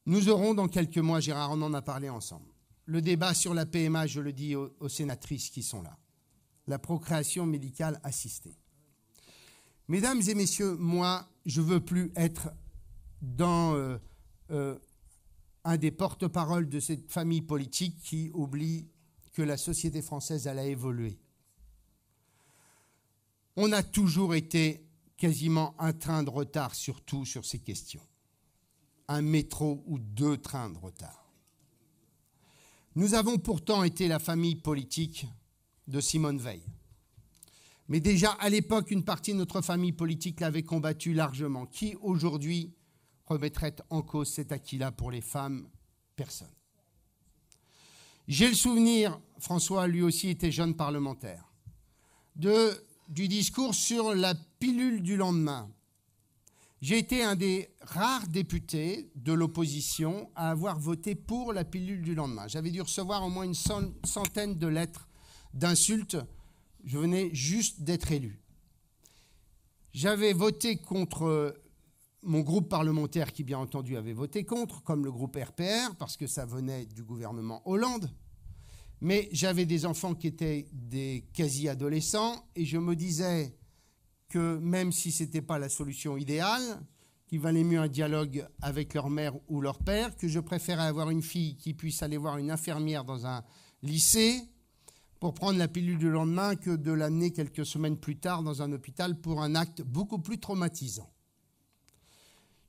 Nous aurons dans quelques mois, Gérard, on en a parlé ensemble, le débat sur la PMA, je le dis aux sénatrices qui sont là, la procréation médicale assistée. Mesdames et messieurs, moi, je ne veux plus être dans un des porte-paroles de cette famille politique qui oublie que la société française, elle a évolué. On a toujours été quasiment un train de retard, surtout sur ces questions. Un métro ou 2 trains de retard. Nous avons pourtant été la famille politique de Simone Veil. Mais déjà, à l'époque, une partie de notre famille politique l'avait combattu largement. Qui, aujourd'hui, remettrait en cause cet acquis-là pour les femmes? Personne. J'ai le souvenir, François, lui aussi était jeune parlementaire, du discours sur la pilule du lendemain. J'ai été un des rares députés de l'opposition à avoir voté pour la pilule du lendemain. J'avais dû recevoir au moins une centaine de lettres d'insultes. Je venais juste d'être élu. J'avais voté contre mon groupe parlementaire qui, bien entendu, avait voté contre, comme le groupe RPR, parce que ça venait du gouvernement Hollande. Mais j'avais des enfants qui étaient des quasi-adolescents et je me disais que même si ce n'était pas la solution idéale, qu'il valait mieux un dialogue avec leur mère ou leur père, que je préférais avoir une fille qui puisse aller voir une infirmière dans un lycée pour prendre la pilule du lendemain que de l'amener quelques semaines plus tard dans un hôpital pour un acte beaucoup plus traumatisant.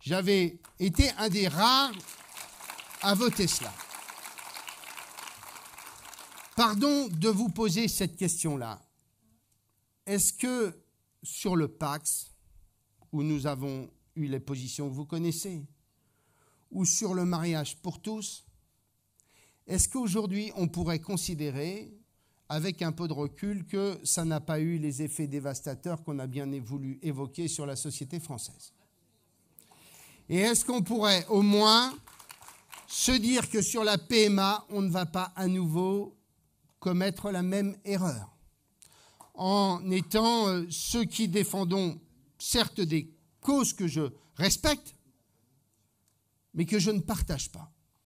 J'avais été un des rares à voter cela. Pardon de vous poser cette question-là. Est-ce que sur le Pacs, où nous avons eu les positions que vous connaissez, ou sur le mariage pour tous, est-ce qu'aujourd'hui on pourrait considérer, avec un peu de recul, que ça n'a pas eu les effets dévastateurs qu'on a bien voulu évoquer sur la société française? Et est-ce qu'on pourrait au moins se dire que sur la PMA, on ne va pas à nouveau commettre la même erreur, en étant ceux qui défendons certes des causes que je respecte, mais que je ne partage pas.